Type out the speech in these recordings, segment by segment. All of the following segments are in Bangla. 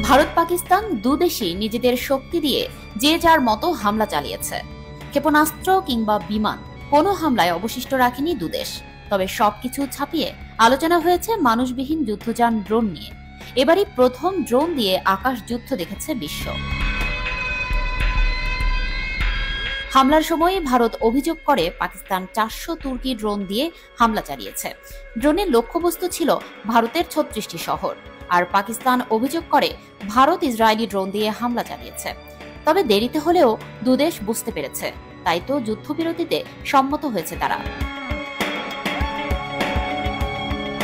ভারত পাকিস্তান দুদেশই নিজেদের শক্তি দিয়ে যে যার মতো হামলা চালিয়েছে। ক্ষেপণাস্ত্র কিংবা বিমান কোনো হামলায় অবশিষ্ট রাখেনি দুদেশ। তবে সবকিছু ছাপিয়ে আলোচনা হয়েছে মানুষবিহীন যুদ্ধযান ড্রোন নিয়ে। এবারই প্রথম ড্রোন দিয়ে আকাশ যুদ্ধ দেখেছে বিশ্ব। হামলার সময় ভারত অভিযোগ করে পাকিস্তান 400 তুর্কি ড্রোন দিয়ে হামলা চালিয়েছে। ড্রোনের লক্ষ্যবস্তু ছিল ভারতের 36টি শহর। আর পাকিস্তান অভিযোগ করে ভারত ইসরায়েলি ড্রোন দিয়ে হামলা চালিয়েছে। তবে দেরিতে হলেও দুদেশ বুঝতে পেরেছে, তাই তো যুদ্ধবিরতিতে সম্মত হয়েছে তারা।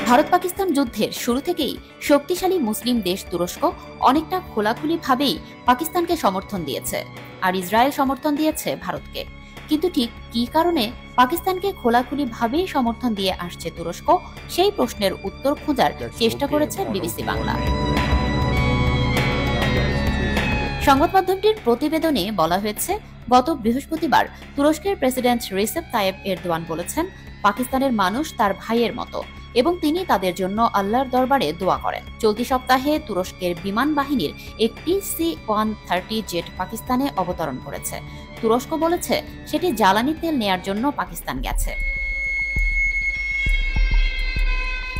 ভারত পাকিস্তান যুদ্ধের শুরু থেকেই শক্তিশালী মুসলিম দেশ তুরস্ক অনেকটা খোলাখুলিভাবেই পাকিস্তানকে সমর্থন দিয়েছে, আর ইসরায়েল সমর্থন দিয়েছে ভারতকে। কিন্তু ঠিক কী কারণে পাকিস্তানকে খোলাখুলিভাবেই সমর্থন দিয়ে আসছে তুরস্ক, সেই প্রশ্নের উত্তর খোঁজার চেষ্টা করেছে বিবিসি বাংলা। সংবাদ মাধ্যমটির প্রতিবেদনে বলা হয়েছে, গত বৃহস্পতিবার তুরস্কের প্রেসিডেন্ট রিসেপ তাইয়েব এরদোয়ান বলেছেন, পাকিস্তানের মানুষ তার ভাইয়ের মতো এবং তিনি তাদের জন্য আল্লাহর দরবারে দোয়া করেন। চলতি সপ্তাহে তুরস্কের বিমান বাহিনীর একটি C-130 জেট পাকিস্তানে অবতরণ করেছে। তুরস্ক বলেছে সেটি জ্বালানি তেল নেয়ার জন্য পাকিস্তান গেছে।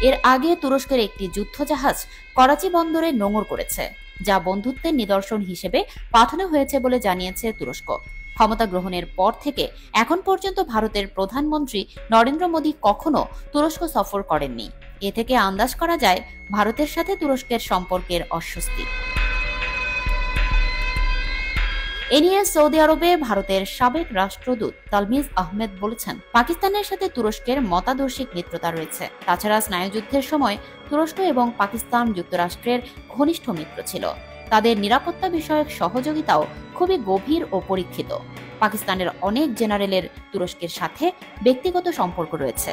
এর আগে তুরস্কের একটি যুদ্ধজাহাজ করাচি বন্দরে নোঙর করেছে, যা বন্ধুত্বের নিদর্শন হিসেবে পাঠানো হয়েছে বলে জানিয়েছে তুরস্ক। ক্ষমতা গ্রহণের পর থেকে এখন পর্যন্ত ভারতের প্রধানমন্ত্রী নরেন্দ্র মোদী কখনো তুরস্ক সফর করেননি। এ থেকে আন্দাজ করা যায় ভারতের সাথে তুরস্কের সম্পর্কের অস্বস্তি। এ নিয়ে সৌদি আরবে ভারতের সাবেক রাষ্ট্রদূত তালমিজ আহমেদ বলেছেন, পাকিস্তানের সাথে তুরস্কের মতাদর্শিক মিত্রতা রয়েছে। তাছাড়া স্নায়ুযুদ্ধের সময় তুরস্ক এবং পাকিস্তান যুক্তরাষ্ট্রের ঘনিষ্ঠ মিত্র ছিল। তাদের নিরাপত্তা বিষয়ক সহযোগিতাও খুবই গভীর ও পরীক্ষিত। পাকিস্তানের অনেক জেনারেলের তুরস্কের সাথে ব্যক্তিগত সম্পর্ক রয়েছে।